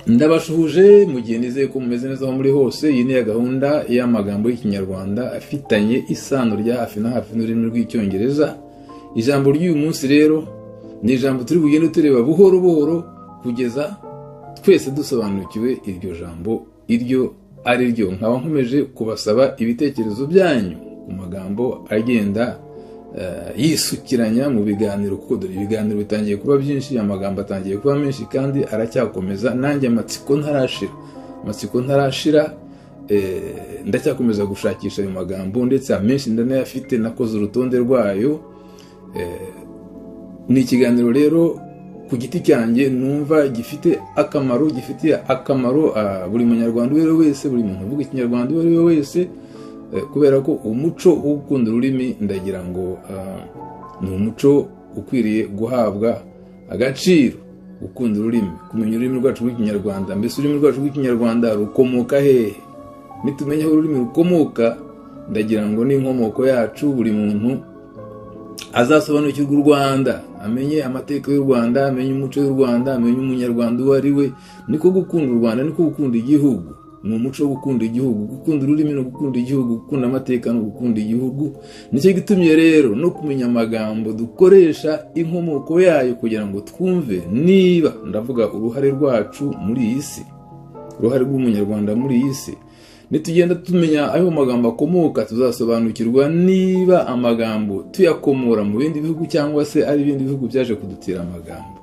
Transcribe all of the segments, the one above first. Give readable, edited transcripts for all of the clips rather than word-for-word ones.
Ndabashuhuje mu gihe nizeye ko mumeze neza aho muri hose. Iyi ni gahunda y'amagambo y'ikinyarwanda afitanye isano rya hafi na hafi n'ururimi rw'icyongereza. Ijambo ry'uyu munsi rero ni ijambo turi bugende tureba buhoro buhoro kugeza twese dusobanukiwe iryo jambo iryo ari ryo. Nkaba nkomeje kubasaba ibitekerezo byanyu ku magambo agenda yisukiranya mu biganiro, kuko dore ibiganiro bitangiye kuba byinshi, amagambo atangiye kuba menshi kandi aracyakomeza. Nanjye amatsiko ntarashira, ndacyakomeza gushakisha ayo magambo, ndetse amenshi ndanayafite, nakoze urutonde rwayo. Ni ikiganiro rero ku giti cyanjye numva gifitiye akamaro buri munyarwanda uwo ari we wese, buri muntu uvuga ikinyarwanda uwo ari we wese, kubera ko umuco wo gukunda ururimi ndagira ngo ni umuco ukwiriye guhabwa agaciro. Gukunda ururimi, kumenya ururimi rwacu rw'ikinyarwanda. Mbese ururimi rwacu rw'ikinyarwanda rukomoka hehe? Nitumenya aho ururimi rukomoka, ndagira ngo n'inkomoko yacu buri muntu azasobanukirwa u Rwanda, amenye amateka y'u Rwanda, amenye umuco w'u Rwanda, amenye umunyarwanda uwo ari we. Niko gukunda u Rwanda, niko gukunda igihugu. Ni umuco wo gukunda igihugu, gukunda ururimi no gukunda igihugu, gukunda amateka no gukunda igihugu. Nicyo gitumye rero no kumenya amagambo dukoresha inkomoko yayo, kugira ngo twumve niba, ndavuga uruhare rwacu muri iyi si, uruhare rw'umunyarwanda muri iyi si. Nitugenda tumenya ayo magambo akomoka, tuzasobanukirwa niba amagambo tuyakomora mu bindi bihugu cyangwa se ari ibindi bihugu byaje kudutira amagambo.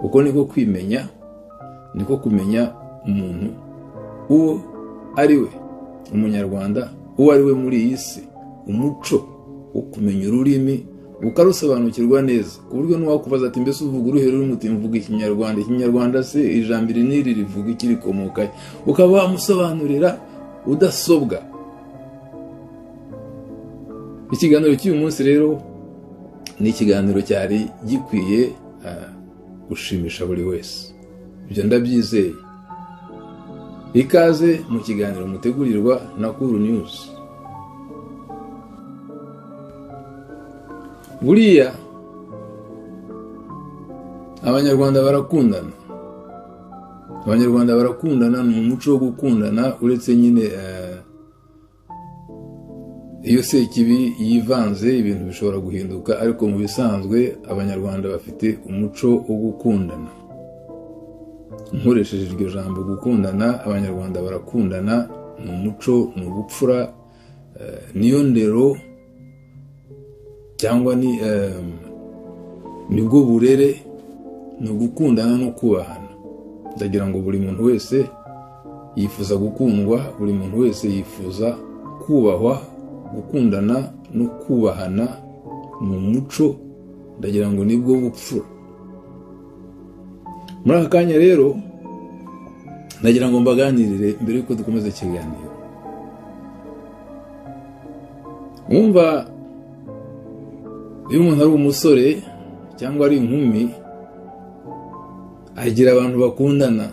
Uko niko kwimenya, niko kumenya umuntu uwo ari we, umunyarwanda uwo ari we muri iyi si. Umuco wo kumenya ururimi ukarusobanukirwa neza, ku buryo n'uwakubaza ati mbese uvuga uruhe rurimi, uti mvuga ikinyarwanda. Ikinyarwanda se ijambo iri n'iri rivuga iki, rikomoka he? Ukaba wamusobanurira udasobwa. Ikiganiro cy'uyu munsi rero ni ikiganiro cyari gikwiye gushimisha buri wese, ibyo ndabyizeye. Ikaze mu kiganiro mutegurirwa na Cool News. Buriya abanyarwanda barakundana, abanyarwanda barakundana, ni umuco wo gukundana. Uretse nyine iyo sekibi yivanze ibintu bishobora guhinduka, ariko mu bisanzwe abanyarwanda bafite umuco wo gukundana. Nkoresheje iryo jambo gukundana, abanyarwanda barakundana. Ni umuco, ni ubupfura, niyo ndero, cyangwa nibwo burere, ni ugukundana no kubahana. Ndagira ngo buri muntu wese yifuza gukundwa, buri muntu wese yifuza kubahwa. Gukundana no kubahana ni umuco, ndagira ngo nibwo bupfura. Muri aka kanya rero ndagira ngo mbaganirire mbere yuko dukomeza ikiganiro. Mwumva, iyo umuntu ari umusore cyangwa ari inkumi, agira abantu bakundana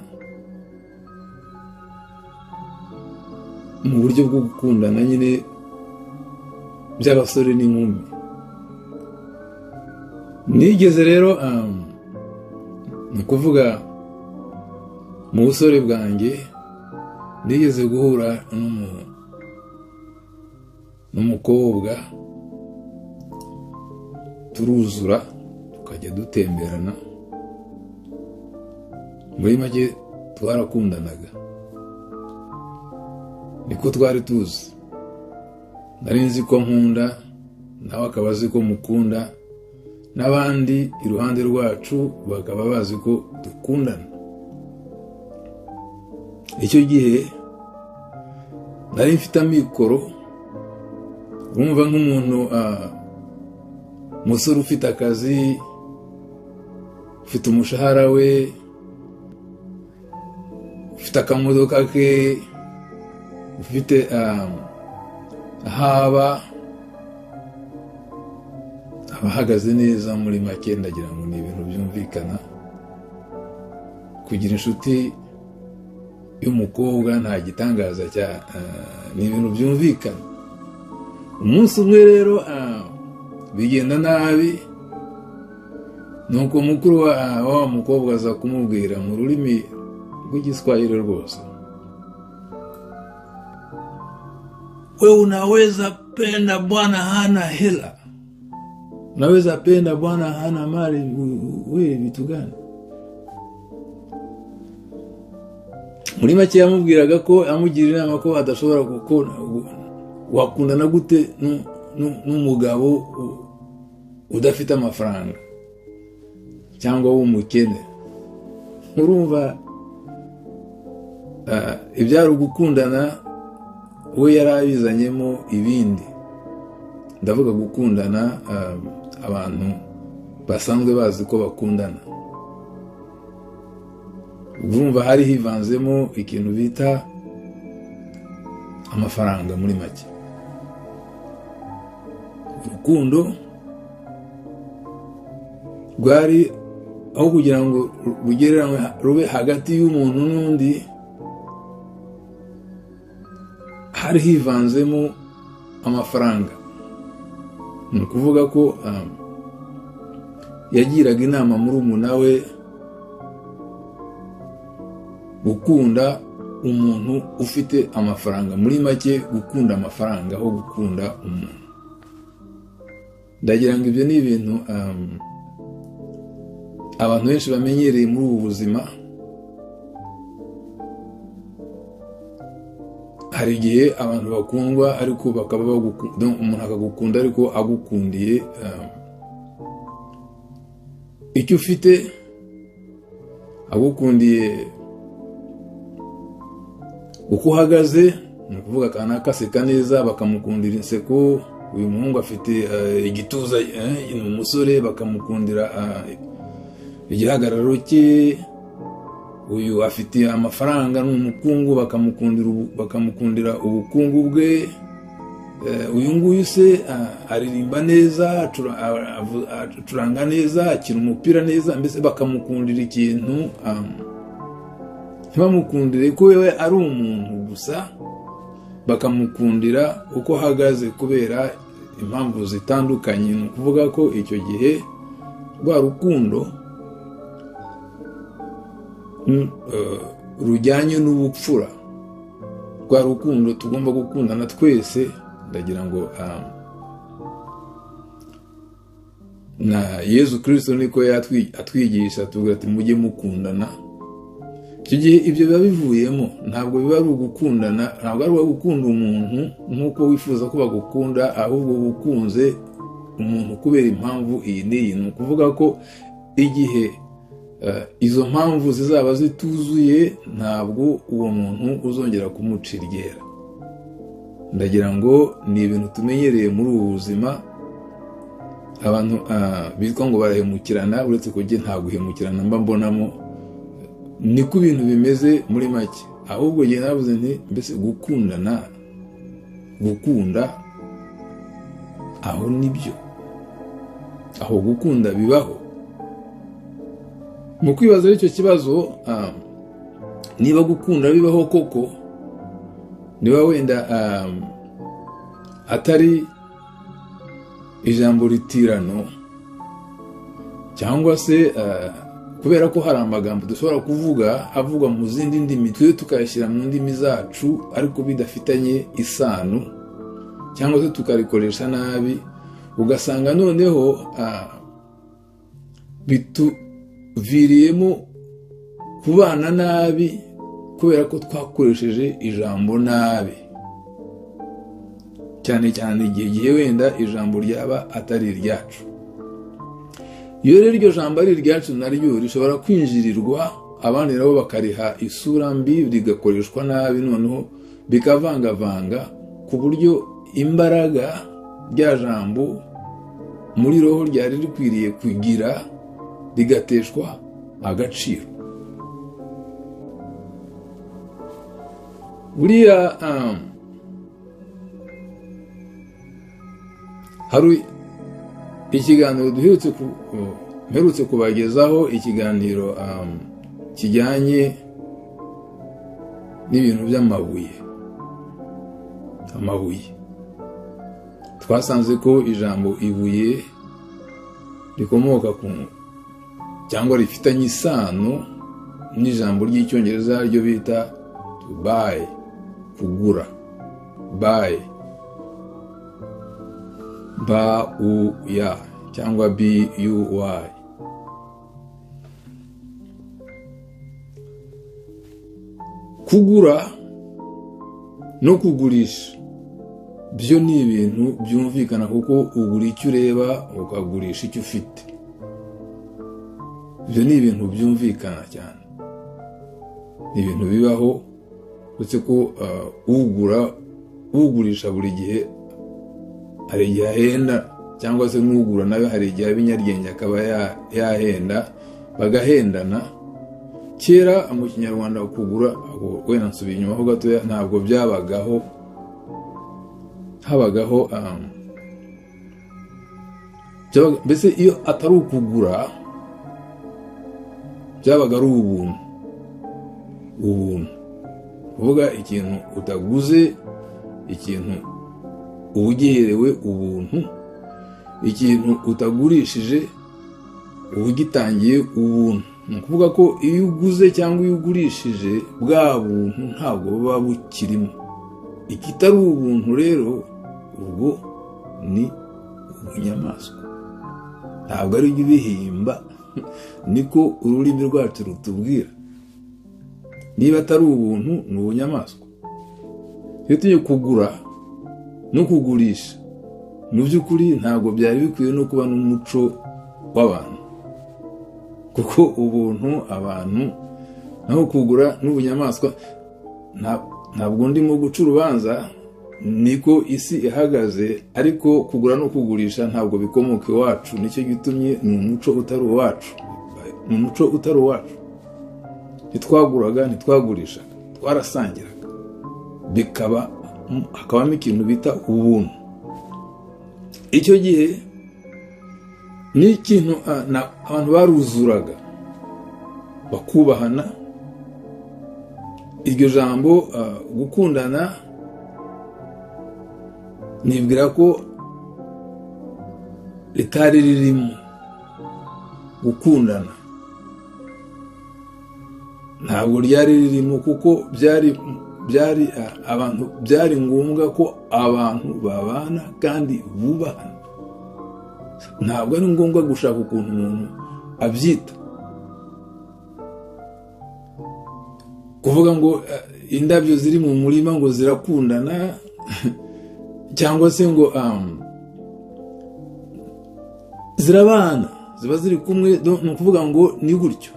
mu buryo bwo gukundana nyine by'abasore n'inkumi. Nigeze rero ni kuvuga mu busore bwanjye, nigeze guhura n'umukobwa, turuzura tukajya dutemberana. Muri make twarakundanaga, niko twari tuzi. Nari nzi ko nkunda, nawe akaba azi ko mukunda, n'abandi iruhande rwacu bakaba bazi ko dukundana. Icyo gihe nari mfite amikoro. Urumva nk'umuntu umusore ufite akazi, ufite umushahara we, ufite akamodoka ke, ufite ahaba, abahagaze neza. Muri make ndagira ngo ni ibintu byumvikana. Kugira inshuti y'umukobwa nta gitangaza ni ibintu byumvikana. Umunsi umwe rero bigenda nabi, nuko mukuru wa mukobwa aza kumubwira mu rurimi rw'igiswahili rwose. Wewe unaweza penda bwana hana hela, unaweza penda bwana hana mali, wewe vitu gani? Muri make yamubwiraga ko amugira inama ko adashobora gukora, wakundana gute n'umugabo udafite amafaranga cyangwa w'umukene. Urumva ibyari gukundana we yarabizanyemo ibindi. Ndavuga gukundana abantu basanzwe bazi ko bakundana. Urumva hari hivanzemo ikintu bita amafaranga muri make. Urukundo rwari aho kugira ngo rugereranywe rube hagati y'umuntu n'undi, hari hivanzemo amafaranga. Ni ukuvuga ko yagiraga inama muri umuna we gukunda umuntu ufite amafaranga. Muri make gukunda amafaranga aho gukunda umuntu. Ndagira ngo ibyo ni ibintu abantu benshi bamenyereye muri ubu buzima. Hari igihe abantu bakundwa ariko bakaba bagukunda, umuntu akagukunda ariko agukundiye icyo ufite, agukundiye uko uhagaze. Ni ukuvuga kanaka aseka neza bakamukundira inseko, uyu muhungu afite igituza, ni umusore bakamukundira igihagararo cye, uyu afite amafaranga n'umukungu bakamukundira ubukungu bwe, uyu nguyu se aririmba neza, acuranga neza, akina umupira neza, mbese bakamukundira ikintu. Ntibamukundire ko wewe ari umuntu gusa, bakamukundira uko ahagaze kubera impamvu zitandukanye. Ni ukuvuga ko icyo gihe rwa rukundo rujyanye n'ubupfura, rwa rukundo tugomba gukundana twese. Ndagira ngo na Yesu Kristo niko atwigisha, tuvuga ati mujye mukundana. Icyo gihe ibyo biba bivuyemo, ntabwo biba ari ugukundana, ntabwo ari ugukunda umuntu nk'uko wifuza ko bagukunda, ahubwo ukunze umuntu kubera impamvu iyi n'iyi. Ni ukuvuga ko igihe izo mpamvu zizaba zituzuye, ntabwo uwo muntu uzongera kumuca iryera. Ndagira ngo ni ibintu tumenyereye muri ubu buzima. Abantu bitwa ngo barahemukirana, uretse ko nge nta guhemukirana mba mbonamo. Niko ibintu bimeze muri make. Ahubwo nge navuze nti mbese gukundana, gukunda aho nibyo, aho gukunda bibaho. Mu kwibaza icyo kibazo, niba gukunda bibaho koko, niba wenda atari ijambo ritirano, cyangwa se kubera ko hari amagambo dushobora kuvuga avugwa mu zindi ndimi, twe tukayashyira mu ndimi zacu ariko bidafitanye isano, cyangwa se tukarikoresha nabi, ugasanga noneho bituviriyemo kubana nabi kubera ko twakoresheje ijambo nabi, cyane cyane igihe wenda ijambo ryaba atari iryacu. Iyo rero iryo jambo ari iryacu naryo rishobora kwinjirirwa, abandi nabo bakariha isura mbi, rigakoreshwa nabi, noneho bikavangavanga ku buryo imbaraga rya jambo muri roho ryari rikwiriye kugira rigateshwa agaciro. Buriya hari ikiganiro mperutse kubagezaho, ikiganiro kijyanye n'ibintu by'amabuye. Twasanze ko ijambo ibuye rikomoka ku cyangwa rifitanye isano n'ijambo ry'icyongereza ryo bita to buy, kugura, buy, ba-u-ya cyangwa b-u-y. Kugura no kugurisha byo ni ibintu byumvikana, kuko ugura icyo ureba ukagurisha icyo ufite. Ibyo ni ibintu byumvikana cyane, ni ibintu bibaho, uretse ko ugurisha buri gihe hari igihe ahenda, cyangwa se n'ugura nawe hari igihe abinyaryenge akaba yahenda, bagahendana. Kera mu Kinyarwanda kugura, wenda nsubiye inyuma ho gatoya, ntabwo byabagaho, habagaho mbese iyo atari ukugura byabaga ari ubuntu. Kuvuga ikintu utaguze, ikintu ubugiherewe ubuntu, ikintu utagurishije ubugitangiye ubuntu. Ni ukuvuga ko iyo uguze cyangwa iyo ugurishije, bwa buntu ntabwo buba bukirimo. Ikitari ubuntu rero ubwo ni ubunyamaswa, ntabwo ari ibihimba, niko ururimi rwacu rutubwira. Niba atari ubuntu ni ubunyamaswa. Iyo tugiye kugura no kugurisha, mu by'ukuri ntabwo byari bikwiye no kuba n'umuco w'abantu, kuko ubuntu abantu naho kugura n'ubunyamaswa. Ntabwo ndimo guca urubanza, niko isi ihagaze, ariko kugura no kugurisha ntabwo bikomoka iwacu. Nicyo gitumye ni umuco utari uwacu, ni umuco utari uwacu. Ntitwaguraga, ntitwagurishaga, twarasangiraga, hakabamo ikintu bita ubuntu. Icyo gihe ni ikintu abantu baruzuraga, bakubahana. Iryo jambo gukundana, nibwira ko ritari ririmo gukundana, ntabwo ryari ririmo, kuko byari abantu, byari ngombwa ko abantu babana kandi bubahana. Ntabwo ari ngombwa gushaka ukuntu umuntu abyita, kuvuga ngo indabyo ziri mu murima ngo zirakundana, cyangwa se ngo zirabana, ziba ziri kumwe. Ni ukuvuga ngo ni gutyo,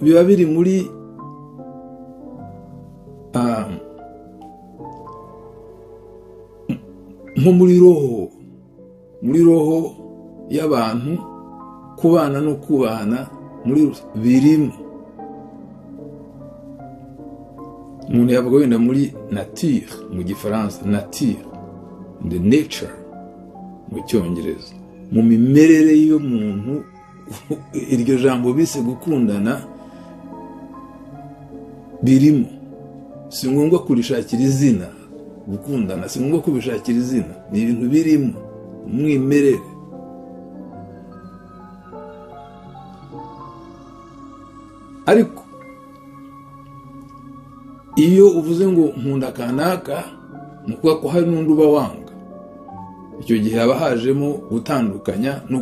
biba biri muri nko muri roho y'abantu, kubana no kubana muri birimo. Umuntu yavuga wenda muri nature mu Gifaransa, nature, the nature mu Cyongereza, mu mimerere y'umuntu. Iryo jambo bise gukundana birimo. Si ngombwa kurishakira izina. Gukundana si ngombwa kubishakira izina, ni ibintu birimo umwimerere. Ariko iyo uvuze ngo nkunda kanaka, ni ukuvuga ko hari n'undi uba wanga. Icyo gihe haba hajemo gutandukanya no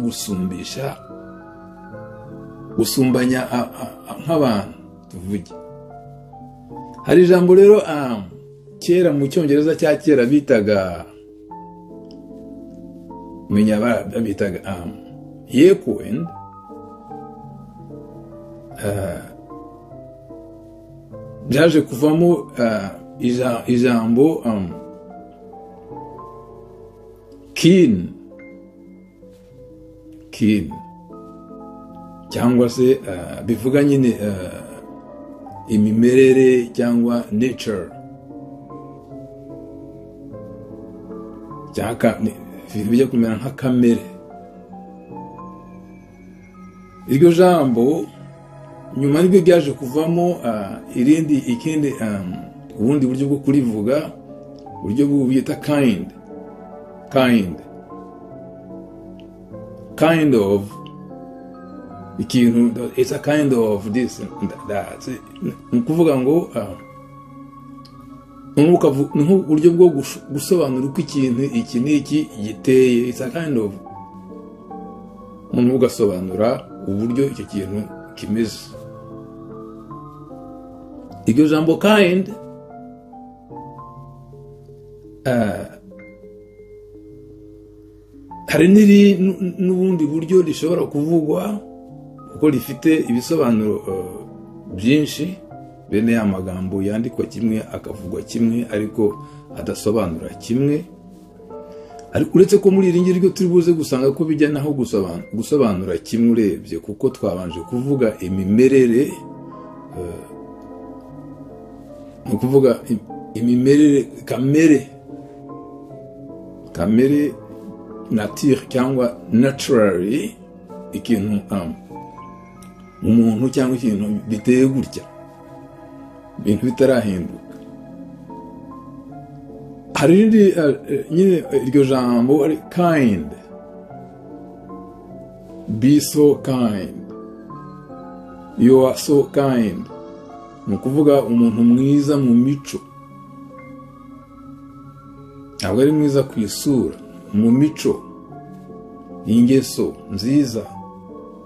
gusumbanya nk'abantu tuvuge. Hari ijambo rero kera mu Cyongereza cya kera bitaga, menya babitaga yekoen. Byaje kuvamo ijambo kin, cyangwa se bivuga nyine imimerere cyangwa nature, cyangwa bijya kumera nka kamere. Iryo jambo nyuma nibyo byaje kuvamo ikindi ubundi buryo bwo kurivuga, buryo bwita kind of, ikintu, it's a kind of this and that. Ni ukuvuga ngo ni nk'uburyo bwo gusobanura uko ikintu iki n'iki giteye. It's a kind of, umuntu ugasobanura uburyo icyo kintu kimeze. Iryo jambo kind hari n'ubundi buryo rishobora kuvugwa kuko rifite ibisobanuro byinshi. Bene ya magambo yandikwa kimwe akavugwa kimwe ariko adasobanura kimwe. Ariko uretse ko muri iri ngiri ryo turi buze gusanga ko bijya naho gusobanura kimwe urebye, kuko twabanje kuvuga imimerere, ni ukuvuga imimerere, kamere nature cyangwa naturally, ikintu umuntu cyangwa ikintu biteye gutya, ibintu bitarahinduka. Hari nyine iryo jambo ari kind, be so kind, you are so kind. Ni ukuvuga umuntu mwiza mu mico, ntabwo ari mwiza ku isura, mu mico, ingeso nziza.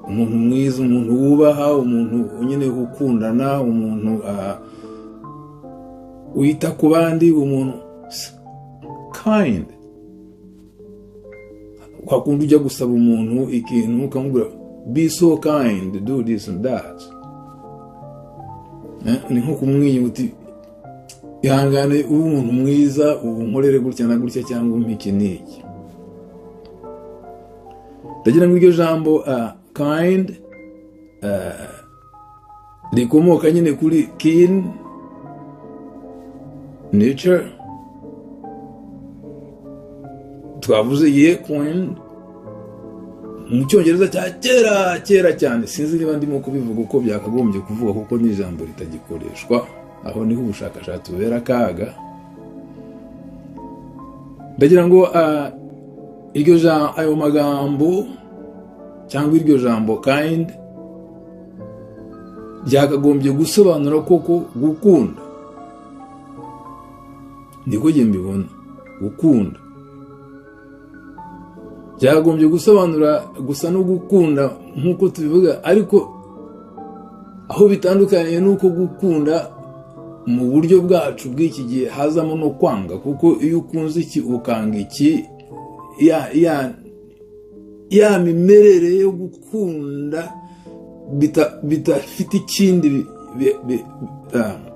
Umuntu mwiza, umuntu wubaha, umuntu nyine ukundana, umuntu wita ku bandi, umuntu kind. Wakunda ujya gusaba umuntu ikintu ukamubwira be so kind, do this and that. Ni nko kumwiyumva uti ihangane ube umuntu mwiza, unkorere gutya na gutya cyangwa umpe n'iki. Ndagira ngo iryo jambo kind rikomoka nyine kuri keen, nature. Twavuze yequine mu cyongereza cya kera cyane. Sinzi niba ndimo kubivuga uko byakagombye kuvuga kuko ni ijambo ritagikoreshwa. Aho niho ubushakashatsi bubera akaga. Ndagira ngo ayo magambo cyangwa iryo jambo kind byakagombye gusobanura koko gukunda. Niko njye mbibona, gukunda byakagombye gusobanura gusa no gukunda nk'uko tubivuga, ariko aho bitandukaniye nuko gukunda mu buryo bwacu bw'iki gihe hazamo no kwanga, kuko iyo ukunze iki ukanga iki, ya mimerere yo gukunda bitafite ikindi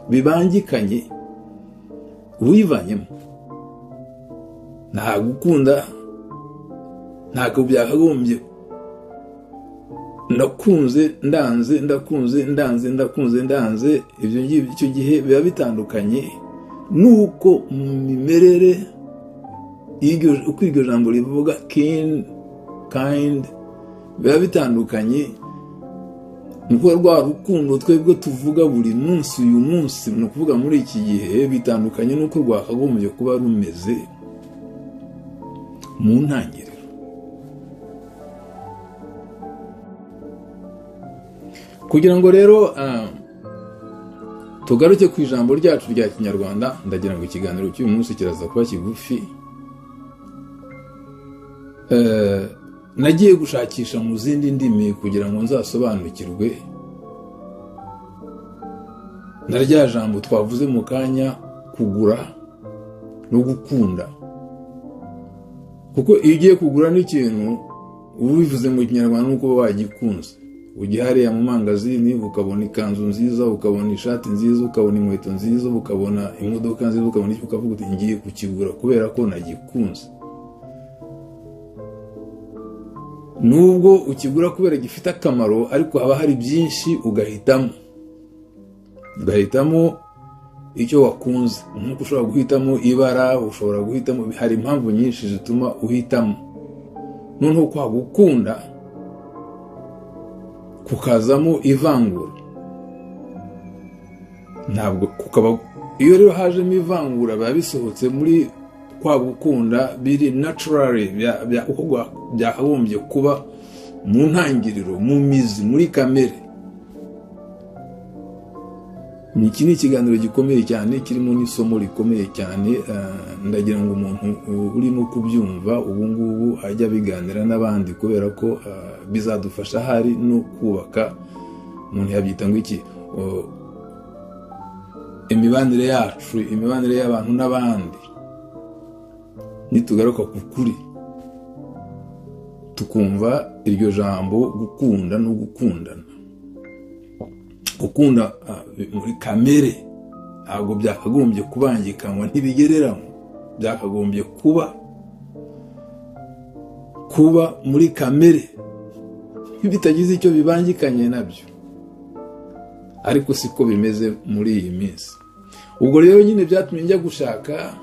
bibangikanye wivanyemo. Nta gukunda, ntabwo byakagombye ndakunze ndanze, ndakunze ndanze, ndakunze ndanze. Ibyo ngibyo icyo gihe biba bitandukanye nuko mu mimerere uko iryo jambo rivuga keen, kind, biba bitandukanye. Nuko rwa rukundo twebwe tuvuga buri munsi, uyu munsi ni ukuvuga muri iki gihe, bitandukanye nuko rwakagombye kuba rumeze mu ntangiriro. Kugira ngo rero tugaruke ku ijambo ryacu rya Kinyarwanda, ndagira ngo ikiganiro cy'uyu munsi kiraza kuba kigufi. Nagiye gushakisha mu zindi ndimi kugira ngo nzasobanukirwe na rya jambo twavuze mu kanya, kugura no gukunda. Kuko iyo ugiye kugura n'ikintu ubivuze mu Kinyarwanda nuko wagikunze. Ugihariya mu mangazini ukabona ikanzu nziza, ukabona ishati nziza, ukabona inkweto nziza, ukabona imodoka nziza, ukabona icyo, ukavuga uti ngiye kukigura kubera ko nagikunze. Nubwo ukigura kubera gifite akamaro, ariko haba hari byinshi ugahitamo icyo wakunze. Nkuko ushobora guhitamo ibara, ushobora guhitamo, hari impamvu nyinshi zituma uhitamo. Noneho kwa gukunda kukazamo ivangura. Ntabwo kukaba, iyo rero hajemo ivangura biba bisohotse muri kwa gukunda, biri naturally, byakagombye kuba mu ntangiriro, mu mizi, muri kamere. Iki ni ikiganiro gikomeye cyane, kirimo n'isomo rikomeye cyane. Ndagira ngo umuntu urimo kubyumva ubu ngubu ajya biganira n'abandi, kubera ko bizadufasha hari no kubaka, umuntu yabyita ngo iki, imibanire yacu, imibanire y'abantu n'abandi. Nitugaruka ku kuri, tukumva iryo jambo gukunda no gukundana. Gukunda muri kamere ntabwo byakagombye kubangikanywa ntibigereranywa, byakagombye kuba muri kamere bitagize icyo bibangikanye nabyo, ariko siko bimeze muri iyi minsi. Ubwo rero nyine byatumye njya gushaka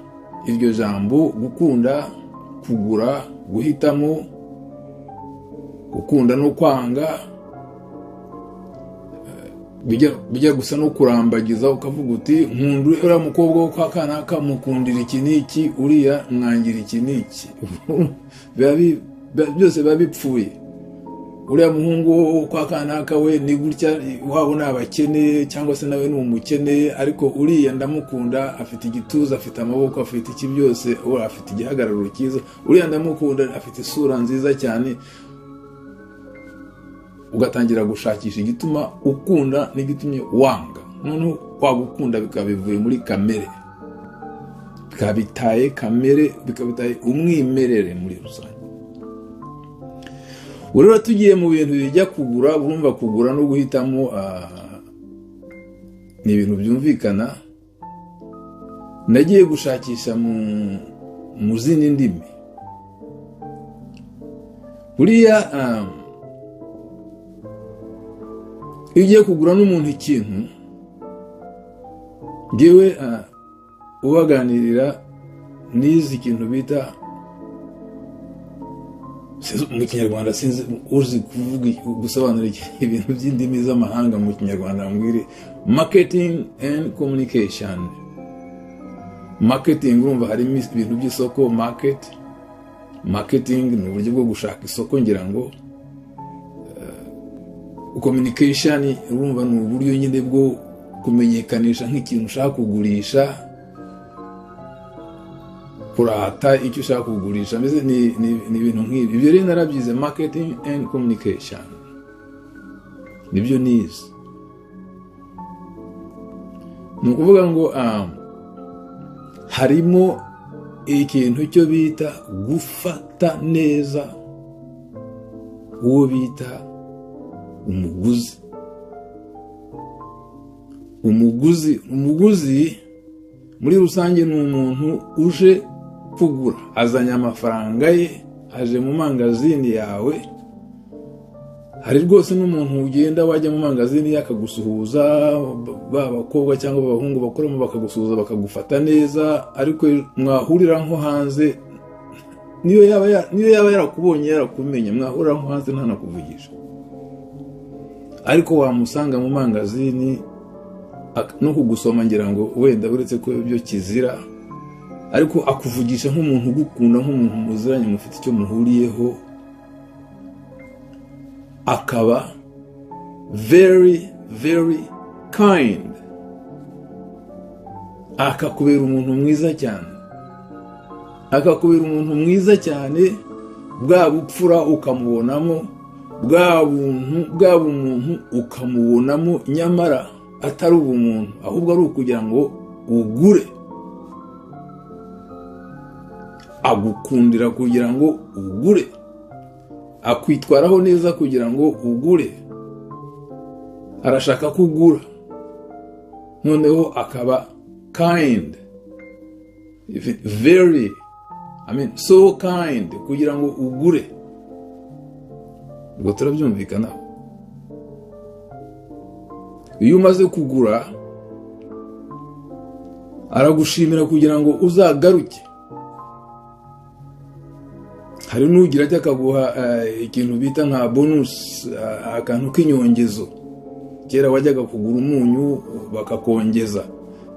iryo jambo gukunda, kugura, guhitamo, gukunda no kwanga, bijya gusa no kurambagiza, ukavuga uti nkunda uriya mukobwa wo kwa kanaka, mukundira iki n'iki, uriya mwangira iki n'iki. Byose biba bipfuye. Uriya muhungu wo kwa kanaka we ni gutya, wabo ni abakene cyangwa se nawe ni umukene, ariko uriya ndamukunda, afite igituza, afite amaboko, afite iki byose, afite igihagararo cyiza, uriya ndamukunda, afite isura nziza cyane. Ugatangira gushakisha igituma ukunda n'igitumye wanga. Noneho wagukunda bikaba bivuye muri kamere, bikabitaye kamere, bikabitaye umwimerere muri rusange. Urero tugiye mu bintu bijya kugura, urumva kugura no guhitamo ni ibintu byumvikana. Nagiye gushakisha mu zindi ndimi. Buriya iyo ugiye kugura n'umuntu ikintu, ngewe ubaganirira n'izi kintu bita, mu kinyarwanda sinzi uzi kuvuga gusobanura ibintu by'indimi z'amahanga mu kinyarwanda, mbwire marketing and communication. Marketing urumva harimo ibintu by'isoko, marketing ni uburyo bwo gushaka isoko, ngira ngo communication urumva ni uburyo nyine bwo kumenyekanisha nk'ikintu ushaka kugurisha, kurata icyo ushaka kugurisha, mbese ni ibintu nk'ibi. Ibyo rero narabyize, marketing and communication, nibyo nize. Ni ukuvuga ngo harimo ikintu cyo bita gufata neza uwo bita umuguzi muri rusange ni umuntu uje kugura, azanye amafaranga ye, aje mu mangazini yawe. Hari rwose n'umuntu ugenda wajya mu mangazini yakagusuhuza, b'abakobwa cyangwa abahungu bakoramo bakagusuhuza, bakagufata neza, ariko mwahurira nko hanze, niyo yaba yarakubonye, yarakumenye, mwahurira nko hanze ntanakuvugisha. Ariko wamusanga mu mangazini no kugusoma, ngira ngo wenda uretse ko ibyo kizira, ariko akuvugisha nk'umuntu ugukunda, nk'umuntu muziranye, mufite icyo muhuriyeho, akaba very very kind, akakubera umuntu mwiza cyane, bwa bupfura ukamubonamo, bwa bumuntu ukamubonamo, nyamara atari ubumuntu, ahubwo ari ukugira ngo ugure. Agukundira kugira ngo ugure, akwitwaraho neza kugira ngo ugure, arashaka kugura, noneho akaba kind, very, so kind, kugira ngo ugure. Ubwo turabyumvikana. Iyo umaze kugura, aragushimira kugira ngo uzagaruke. Hari n'ugira ati akaguha ikintu bita nka bonus, akantu k'inyongezo. Kera wajyaga kugura umunyu bakakongeza,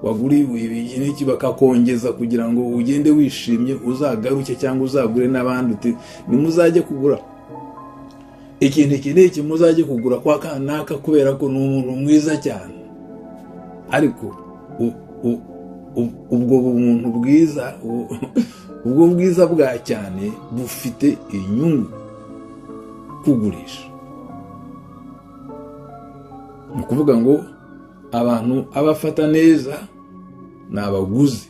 waguri ibiki bakakongeza kugira ngo ugende wishimye, uzagaruke cyangwa uzagure n'abandi, uti nimuzajye kugura. ikintu iki n'iki muzajye kugura kwa kanaka kubera ko ni umuntu mwiza cyane. Ariko ubwo bumuntu bwiza, ubwo bwiza bwa cyane bufite inyungu kugurisha. Ni ukuvuga ngo abantu abafata neza ni abaguzi.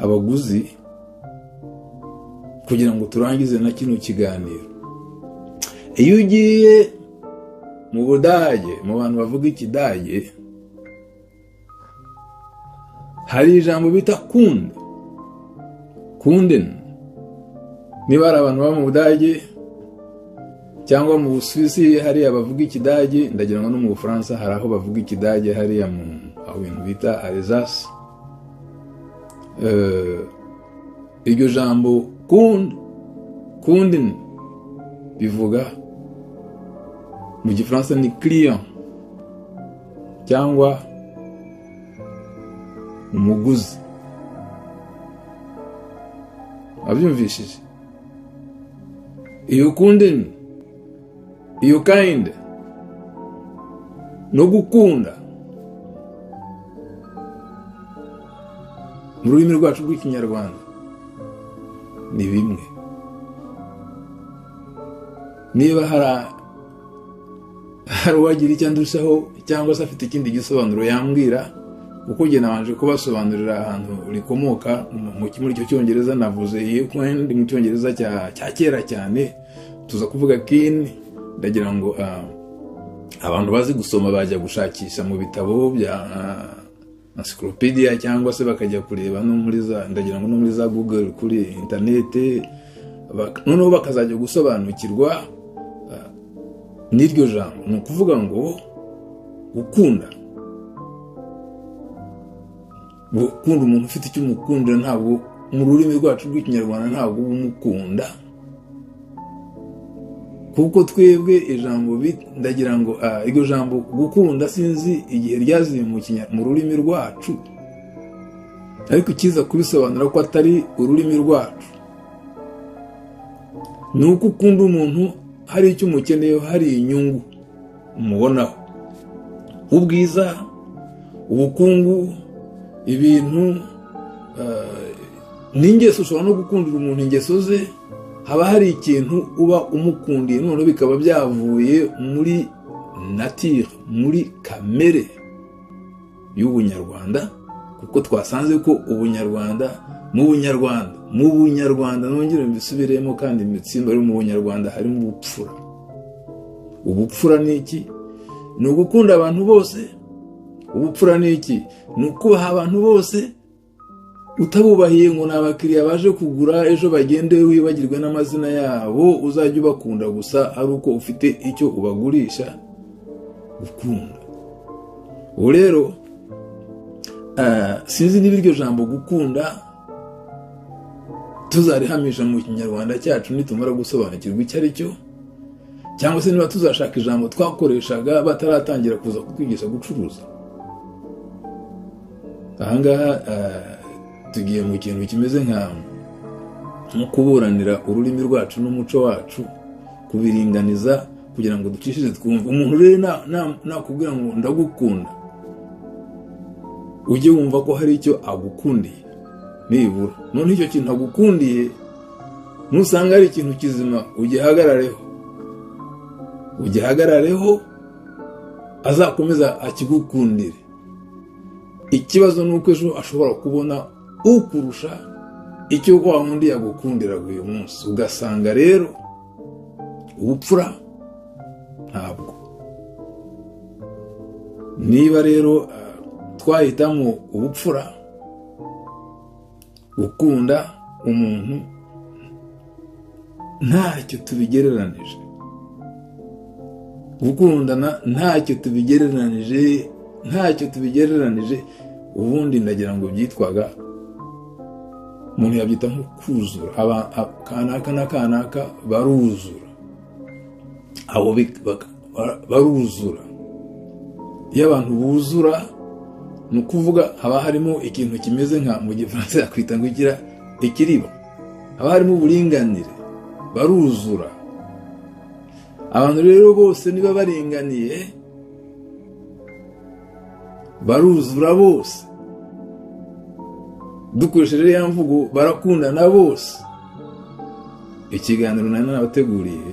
Abaguzi kugira ngo turangize na kino kiganiro. Iyo ugiye mu Budage, mu bantu bavuga Ikidage, hari ijambo bita kunden. Niba ari abantu baba mu Budage cyangwa mu Busuwisi hariya bavuga Ikidage, ndagira ngo no mu Bufaransa hari aho bavuga Ikidage hariya mu bintu bita Alsace. Iryo jambo kunden bivuga mu Gifaransa ni client cyangwa umuguzi. Abyumvishije? Iyo kunden, iyo kind no gukunda mu rurimi rwacu rw'Ikinyarwanda ni bimwe. Niba hari uwagira icyo andushaho cyangwa se afite ikindi gisobanuro yambwira, kuko njye nabanje kubasobanurira ahantu rikomoka muri icyo Cyongereza. Navuze iyo kandi mu Cyongereza cya kera cyane, tuza kuvuga kin. Ndagira ngo abantu bazi gusoma bajya gushakisha mu bitabo bya encyclopedia cyangwa se bakajya kureba no muri ndagira ngo no muri za Google kuri internet, noneho bakazajya gusobanukirwa n'iryo jambo. Ni ukuvuga ngo gukunda umuntu ufite icyo umukundira, ntabwo mu rurimi rwacu rw'Ikinyarwanda ntabwo umukunda, kuko twebwe ijambo ndagira ngo iryo jambo gukunda sinzi igihe ryaziye mu rurimi rwacu, ariko kiza kubisobanura ko atari ururimi rwacu. Ni uko ukunda umuntu hari icyo umukeneyeho, hari inyungu umubonaho, ubwiza, ubukungu, ibintu n'ingeso. Ushobora no gukundira umuntu ingeso ze, haba hari ikintu uba umukundiye, noneho bikaba byavuye muri nature, muri kamere y'ubunyarwanda, kuko twasanze ko mu bunyarwanda nongere mbisubiremo kandi mbitsimba, ari mu bunyarwanda harimo ubupfura. Ubupfura ni iki? Ni ugukunda abantu bose. Ubupfura ni iki? Ni ukubaha abantu bose, utabubahiye ngo ni abakiriya baje kugura ejo bagende wibagirwe n'amazina yabo, uzajya ubakunda gusa ari uko ufite icyo ubagurisha. Gukunda. Ubu rero sinzi niba iryo jambo gukunda tuzarihamisha mu Kinyarwanda cyacu nitumara gusobanukirwa icyo ari cyo, cyangwa se niba tuzashaka ijambo twakoreshaga bataratangira kuza kutwigisha gucuruza. Ahangaha tugiye mu kintu kimeze nko kuburanira ururimi rwacu n'umuco wacu, kubiringaniza kugira ngo ducishije twumve. Umuntu rero nakubwira ngo ndagukunda, ujye wumva ko hari icyo agukundiye nibura. None icyo kintu agukundiye nusanga ari ikintu kizima, ugihagarareho azakomeza akigukundire. Ikibazo ni uko ejo ashobora kubona ukurusha icyo wa wundi yagukundiraga uyu munsi, ugasanga rero ubupfura ntabwo. Niba rero twahitamo ubupfura, gukunda umuntu ntacyo tubigereranije, gukundana ntacyo tubigereranije, ubundi ndagira ngo byitwaga, umuntu yabyita nko kuzura. Kanaka na kanaka baruzura, abo baruzura. Iyo abantu buzura, ni ukuvuga haba harimo ikintu kimeze nka mu Gifaransa yakwita ngo igira ikiribo, haba harimo uburinganire, baruzura. Abantu rero bose niba baringaniye, baruzura bose. Dukoresheje ya mvugo barakundana bose. Ikiganiro nari nabateguriye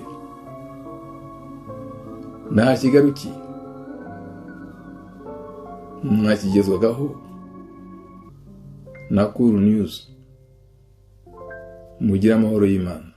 nta kigarukiye, mwakigezwagaho na Cool News. Mugira amahoro y'Imana.